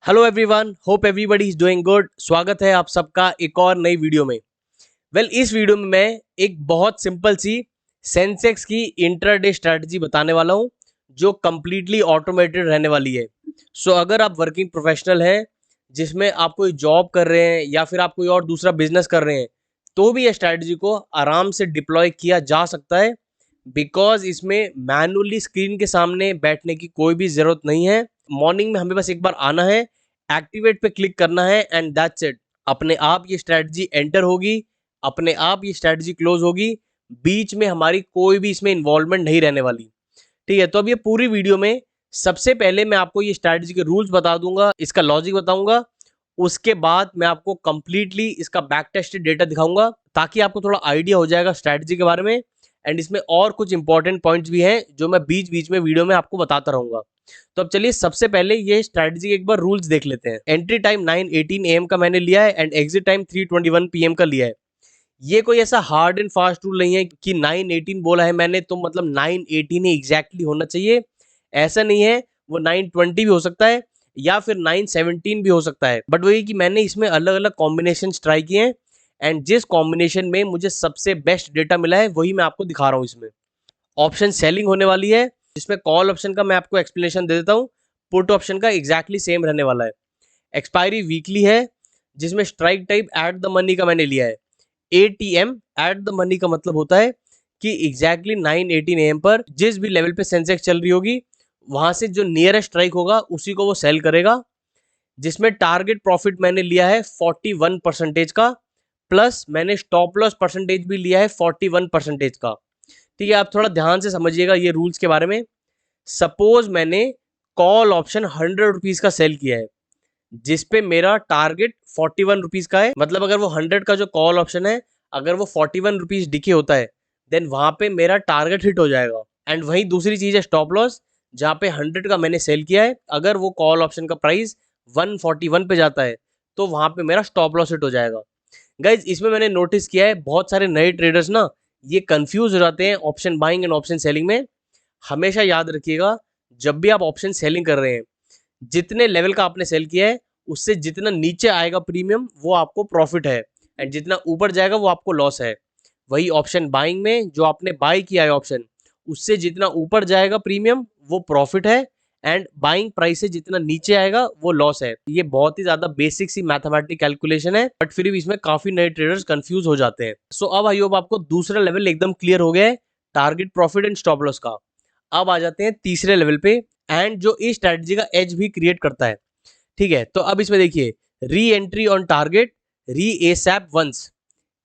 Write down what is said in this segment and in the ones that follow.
Hello everyone, hope everybody is doing good. स्वागत है आप सबका एक और नई वीडियो में। इस वीडियो में मैं एक बहुत सिंपल सी सेंसेक्स की इंट्राडे स्ट्रैटेजी बताने वाला हूं जो कंप्लीटली ऑटोमेटेड रहने वाली है। अगर आप वर्किंग प्रोफेशनल हैं जिसमें आप कोई जॉब कर रहे हैं या फिर आप कोई और दूसरा बिजनेस कर रहे हैं तो भी ये स्ट्रैटेजी को आराम से डिप्लॉय किया जा सकता है, बिकॉज इसमें मैनुअली स्क्रीन के सामने बैठने की कोई भी जरूरत नहीं है। मॉर्निंग में हमें बस एक बार आना है, एक्टिवेट पे क्लिक करना है एंड दैट्स इट। अपने आप ये स्ट्रैटेजी एंटर होगी, अपने आप ये स्ट्रैटेजी क्लोज होगी। बीच में हमारी कोई भी इसमें इन्वॉल्वमेंट नहीं रहने वाली। ठीक है, तो अब ये पूरी वीडियो में सबसे पहले मैं आपको ये स्ट्रैटेजी के रूल्स बता दूंगा, इसका लॉजिक बताऊंगा। उसके बाद मैं आपको कंप्लीटली इसका बैक टेस्टेड डेटा दिखाऊंगा ताकि आपको थोड़ा आइडिया हो जाएगा स्ट्रैटेजी के बारे में। एंड इसमें और कुछ इंपॉर्टेंट पॉइंट्स भी हैं जो मैं बीच बीच में वीडियो में आपको बताता रहूंगा। तो अब चलिए सबसे पहले ये स्ट्रैटेजी एक बार रूल्स देख लेते हैं। एंट्री टाइम 9:18 AM का मैंने लिया है एंड एग्जिट टाइम 3:21 PM का लिया है। ये कोई ऐसा हार्ड एंड फास्ट रूल नहीं है कि 9:18 बोला है मैंने तो मतलब 9:18 ही एग्जैक्टली होना चाहिए। ऐसा नहीं है, वो 9:20 भी हो सकता है या फिर 9:17 भी हो सकता है। बट वही कि मैंने इसमें अलग अलग कॉम्बिनेशन ट्राई किए हैं एंड जिस कॉम्बिनेशन में मुझे सबसे बेस्ट डेटा मिला है वही मैं आपको दिखा रहा हूँ। इसमें ऑप्शन सेलिंग होने वाली है जिसमें कॉल ऑप्शन का मैं आपको एक्सप्लेनेशन दे देता हूँ। पुट ऑप्शन का एग्जैक्टली सेम रहने वाला है। एक्सपायरी वीकली है जिसमें strike type at the money का मैंने लिया है। ATM एट द मनी का मतलब होता है कि एग्जैक्टली 9:18 AM पर जिस भी लेवल पे सेंसेक्स चल रही होगी वहां से जो नियरेस्ट स्ट्राइक होगा उसी को वो सेल करेगा। जिसमें टारगेट प्रॉफिट मैंने लिया है 41% का, प्लस मैंने स्टॉप लॉस परसेंटेज भी लिया है 41% का। ठीक है, आप थोड़ा ध्यान से समझिएगा ये रूल्स के बारे में। सपोज मैंने कॉल ऑप्शन 100 रुपीज का सेल किया है जिसपे मेरा टारगेट 41 रुपीज का है। मतलब अगर वो 100 का जो कॉल ऑप्शन है अगर वो 41 रुपीज दिखे होता है देन वहां पे मेरा टारगेट हिट हो जाएगा। एंड वही दूसरी चीज है स्टॉप लॉस, जहां पे 100 का मैंने सेल किया है अगर वो कॉल ऑप्शन का प्राइस 141 पे जाता है तो वहां पे मेरा स्टॉप लॉस हिट हो जाएगा। गाइज इसमें मैंने नोटिस किया है बहुत सारे नए ट्रेडर्स ना ये कंफ्यूज हो जाते हैं option buying and option selling में। हमेशा याद रखिएगा जब भी आप ऑप्शन सेलिंग कर रहे हैं जितने लेवल का आपने सेल किया है उससे जितना नीचे आएगा प्रीमियम वो आपको प्रॉफिट है एंड जितना ऊपर जाएगा वो आपको लॉस है। वही ऑप्शन बाइंग में जो आपने बाय किया है ऑप्शन उससे जितना ऊपर जाएगा प्रीमियम वो प्रॉफिट है एंड बाइंग प्राइस से जितना नीचे आएगा वो लॉस है। ये बहुत ही ज्यादा बेसिक सी मैथमेटिक कैलकुलेशन है बट फिर भी इसमें काफी नए ट्रेडर्स कंफ्यूज हो जाते हैं। अब आई होप आपको दूसरा लेवल एकदम क्लियर हो गया है target profit and stop loss का। अब आ जाते हैं तीसरे लेवल पे एंड जो इस स्ट्रेटजी का एज भी क्रिएट करता है। ठीक है, तो अब इसमें देखिए री एंट्री ऑन टारगेट री एसैप वंस।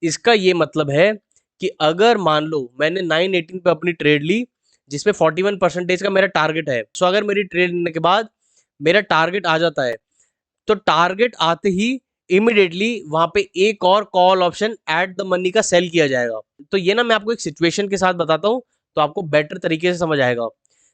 इसका ये मतलब है कि अगर मान लो मैंने 9:18 पे अपनी ट्रेड ली जिसमें 41% का मेरा टारगेट है। अगर मेरी ट्रेड लेने के बाद मेरा टारगेट आ जाता है तो टारगेट आते ही इमिडिएटली वहां पे एक और call option at the money का सेल किया जाएगा। तो ये ना मैं आपको एक सिचुएशन के साथ बताता हूं तो आपको बेटर तरीके से समझ आएगा।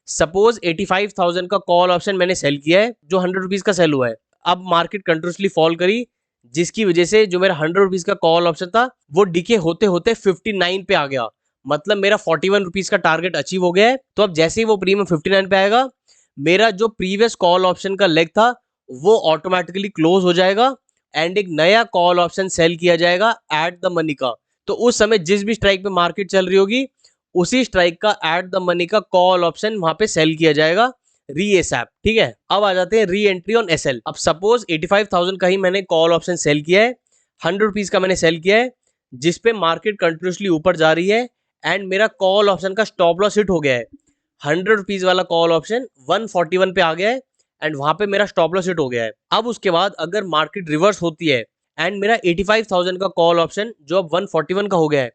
सपोज 85,000 का कॉल ऑप्शन मैंने सेल किया है जो 100 रुपीज का सेल हुआ है। अब मार्केट कंटिन्यूसली फॉल करी जिसकी वजह से जो मेरा 100 रुपीज का कॉल ऑप्शन था वो डिके होते होते 59 पे आ गया। मतलब मेरा 41 रुपीज का टारगेट अचीव हो गया है। तो अब जैसे ही वो प्रीमियम 59 पे आएगा मेरा जो प्रीवियस कॉल ऑप्शन का लेग था वो ऑटोमेटिकली क्लोज हो जाएगा एंड एक नया कॉल ऑप्शन सेल किया जाएगा एट द मनी का। तो उस समय जिस भी स्ट्राइक पे मार्केट चल रही होगी उसी स्ट्राइक का एट द मनी का कॉल ऑप्शन वहां पे सेल किया जाएगा री एसैप। ठीक है, अब आ जाते हैं री एंट्री ऑन एसएल। अब सपोज 85,000 का ही मैंने कॉल ऑप्शन सेल किया है, 100 रुपीज का मैंने सेल किया है जिसपे मार्केट कंटिन्यूसली ऊपर जा रही है एंड मेरा कॉल ऑप्शन का स्टॉप लॉस हिट हो गया है। 100 रुपीज वाला कॉल ऑप्शन 141 पे आ गया है एंड वहां पे मेरा स्टॉप लॉस हिट हो गया है। अब उसके बाद अगर मार्केट रिवर्स होती है एंड मेरा 85,000 का कॉल ऑप्शन जो अब 141 का हो गया है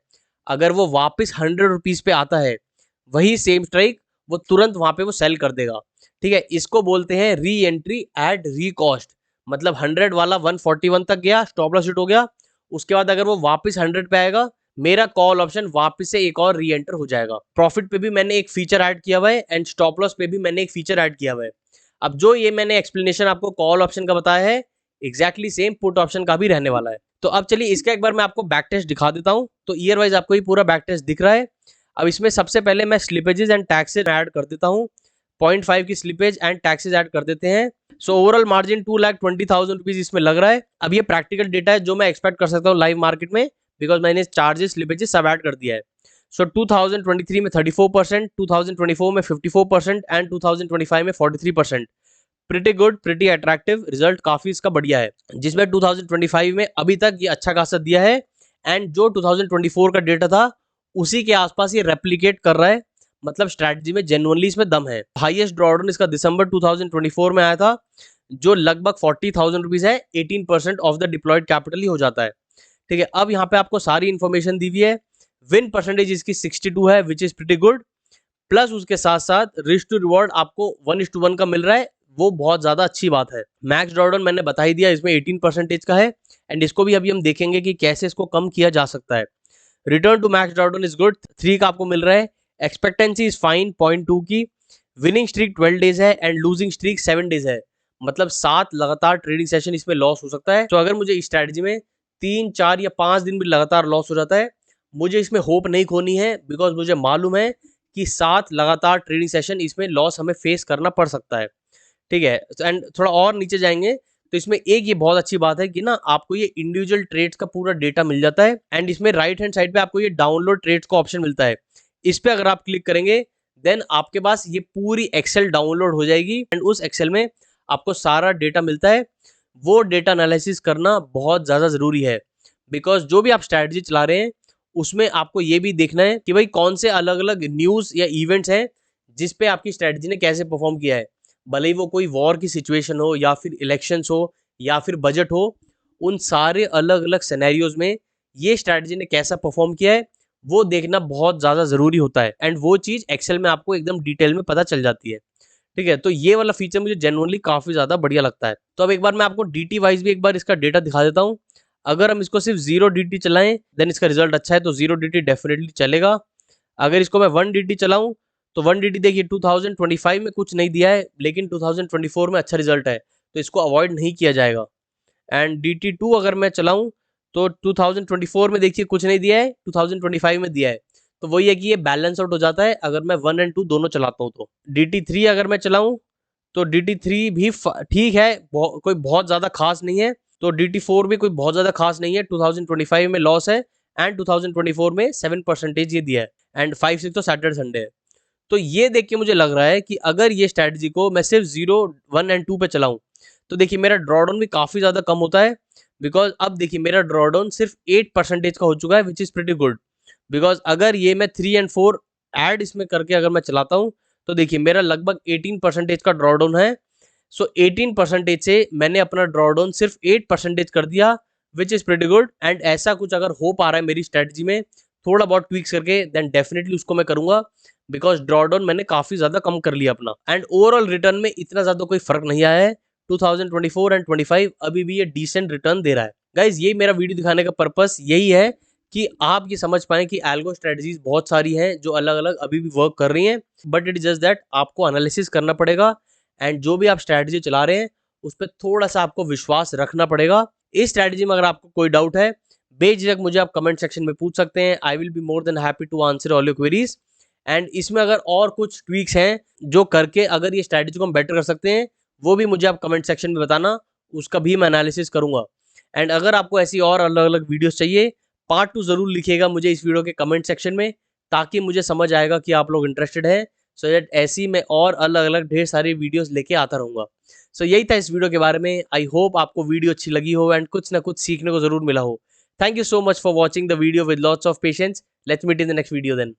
अगर वो वापस 100 रुपीज पे आता है वही सेम स्ट्राइक वो तुरंत वहां पे वो सेल कर देगा। ठीक है, इसको बोलते हैं री एंट्री एट री कॉस्ट। मतलब 100 वाला 141 तक गया, स्टॉप लॉस हिट हो गया, उसके बाद अगर वो वापस 100 पे आएगा मेरा कॉल ऑप्शन वापस से एक और री एंटर हो जाएगा। प्रॉफिट पे भी मैंने एक फीचर ऐड किया हुआ है एंड स्टॉप लॉस पे भी मैंने एक फीचर ऐड किया हुआ है। अब जो ये मैंने एक्सप्लेनेशन आपको कॉल ऑप्शन का बताया है एग्जैक्टली सेम पुट ऑप्शन का भी रहने वाला है। तो अब चलिए इसका एक बार मैं आपको बैक टेस्ट दिखा देता हूं। तो ईयर वाइज आपको ये पूरा बैक टेस्ट दिख रहा है। अब इसमें सबसे पहले मैं स्लिपेजेस एंड टैक्सेस ऐड कर देता हूं 0.5 की स्लिपेज एंड टैक्सेस ऐड कर देते हैं। सो ओवरऑल मार्जिन 2,20,000 रुपीज इसमें लग रहा है। अब ये प्रैक्टिकल डेटा है जो मैं एक्सपेक्ट कर सकता हूँ लाइव मार्केट में, बिकॉज मैंने चार्जेस स्लिपेजेस सब ऐड कर दिया है। सो 2023 में 34%, 2024 में 54% एंड 2025 में 43%। Pretty good, pretty attractive result, काफी इसका बढ़िया है, जिसमें 2025 में अभी तक ये अच्छा खासा दिया है एंड जो 2024 का डेटा था उसी के आसपास ये रेप्लिकेट कर रहा है। मतलब स्ट्रैटेजी में जेन्युइनली इसमें दम है। हाईएस्ट ड्रॉडाउन इसका दिसंबर 2024 में आया था, जो लगभग 40,000 रुपीज है। 18% ऑफ द डिप्लॉयड कैपिटल ही हो जाता है। ठीक है, अब यहाँ पे आपको सारी इंफॉर्मेशन दी हुई है। विन परसेंटेज इसकी 62 है, which is pretty good. Plus उसके साथ साथ रिस्क टू रिवॉर्ड आपको 1:1 का मिल रहा है, वो बहुत ज्यादा अच्छी बात है। मैक्स ड्रॉडाउन मैंने बता ही दिया, इसमें 18% का है एंड इसको भी अभी हम देखेंगे कि कैसे इसको कम किया जा सकता है। Return to max drawdown is good, 3 का आपको मिल रहा है। एक्सपेक्टेंसी इज फाइन, 0.2 की। विनिंग स्ट्रीक 12 डेज है एंड लूजिंग स्ट्रीक 7 डेज है। मतलब 7 लगातार ट्रेडिंग सेशन इसमें लॉस हो सकता है। तो अगर मुझे इस स्ट्रैटेजी में 3, 4 या 5 दिन भी लगातार लॉस हो जाता है, मुझे इसमें होप नहीं खोनी है, बिकॉज मुझे मालूम है कि 7 लगातार ट्रेडिंग सेशन इसमें लॉस हमें फेस करना पड़ सकता है। ठीक है, एंड थोड़ा और नीचे जाएंगे तो इसमें एक ये बहुत अच्छी बात है कि ना आपको ये इंडिविजुअल ट्रेड्स का पूरा डेटा मिल जाता है एंड इसमें राइट हैंड साइड पे आपको ये डाउनलोड ट्रेड्स का ऑप्शन मिलता है। इस पे अगर आप क्लिक करेंगे देन आपके पास ये पूरी एक्सेल डाउनलोड हो जाएगी एंड उस एक्सेल में आपको सारा डेटा मिलता है। वो डेटा एनालिसिस करना बहुत ज्यादा जरूरी है, बिकॉज जो भी आप स्ट्रैटेजी चला रहे हैं उसमें आपको ये भी देखना है कि भाई कौन से अलग अलग न्यूज या इवेंट्स हैं जिसपे आपकी स्ट्रैटेजी ने कैसे परफॉर्म किया है। भले ही वो कोई वॉर की सिचुएशन हो या फिर इलेक्शंस हो या फिर बजट हो, उन सारे अलग अलग सिनेरियोज में ये स्ट्रैटेजी ने कैसा परफॉर्म किया है वो देखना बहुत ज़्यादा ज़रूरी होता है एंड वो चीज़ एक्सेल में आपको एकदम डिटेल में पता चल जाती है। ठीक है, तो ये वाला फीचर मुझे जेन्युइनली काफ़ी ज़्यादा बढ़िया लगता है। तो अब एक बार मैं आपको DT वाइज भी एक बार इसका डेटा दिखा देता हूँ। अगर हम इसको सिर्फ 0 DT चलाएं देन इसका रिजल्ट अच्छा है, तो 0 DT डेफिनेटली चलेगा। अगर इसको मैं 1 DT चलाऊं तो 1 DT देखिए 2025 में कुछ नहीं दिया है, लेकिन 2024 में अच्छा रिजल्ट है, तो इसको अवॉइड नहीं किया जाएगा। एंड DT2 अगर मैं चलाऊं तो 2024 में देखिए कुछ नहीं दिया है, 2025 में दिया है, तो वही है कि ये बैलेंस आउट हो जाता है अगर मैं 1 और 2 दोनों चलाता हूँ तो। DT3 अगर मैं चलाऊं तो DT3 भी ठीक है, कोई बहुत ज़्यादा खास नहीं है। तो DT4 भी कोई बहुत ज़्यादा खास नहीं है, 2025 में लॉस है एंड 2024 में 7% ये दिया है एंड 5, 6 तो सैटरडे संडे है। तो ये देख के मुझे लग रहा है कि अगर ये स्ट्रैटेजी को मैं सिर्फ 0, 1 और 2 पे चलाऊं तो देखिए मेरा ड्रॉडाउन भी काफ़ी ज़्यादा कम होता है, बिकॉज अब देखिए मेरा ड्रॉडाउन सिर्फ 8% का हो चुका है, which is pretty good. Because अगर ये मैं 3 और 4 ऐड इसमें करके अगर मैं चलाता हूँ तो देखिए मेरा लगभग 18% का ड्रॉडाउन है। सो 18% से मैंने अपना ड्रॉडाउन सिर्फ 8% कर दिया, which is pretty good. And ऐसा कुछ अगर हो पा रहा है मेरी स्ट्रैटेजी में थोड़ा बहुत ट्वीक्स करके, देन डेफिनेटली उसको मैं करूंगा, बिकॉज ड्रॉडाउन मैंने काफ़ी ज़्यादा कम कर लिया अपना एंड ओवरऑल रिटर्न में इतना ज़्यादा कोई फर्क नहीं आया है। 2024 एंड 25 अभी भी ये डिसेंट रिटर्न दे रहा है। गाइज ये मेरा वीडियो दिखाने का पर्पस यही है कि आप ये समझ पाएं कि एल्गो स्ट्रेटजीज बहुत सारी हैं जो अलग अलग अभी भी वर्क कर रही हैं, but it is just that आपको एनालिसिस करना पड़ेगा एंड जो भी आप स्ट्रैटेजी चला रहे हैं उस पर थोड़ा सा आपको विश्वास रखना पड़ेगा। इस स्ट्रैटेजी में अगर आपको कोई डाउट है बेझिझक मुझे आप कमेंट सेक्शन में पूछ सकते हैं। I will be more than happy to answer all your queries. And इसमें अगर और कुछ ट्वीक्स हैं जो करके अगर ये स्ट्रैटेजी को हम बेटर कर सकते हैं वो भी मुझे आप कमेंट सेक्शन में बताना, उसका भी मैं एनालिसिस करूंगा। एंड अगर आपको ऐसी और अलग अलग वीडियोस चाहिए, पार्ट 2 जरूर लिखिएगा मुझे इस वीडियो के कमेंट सेक्शन में, ताकि मुझे समझ आएगा कि आप लोग इंटरेस्टेड है। सो दैट ऐसी मैं और अलग अलग ढेर सारी वीडियोस लेके आता रहूंगा। सो यही था इस वीडियो के बारे में। आई होप आपको वीडियो अच्छी लगी हो एंड कुछ ना कुछ सीखने को जरूर मिला हो। Thank you so much for watching the video with lots of patience. Let's meet in the next video then.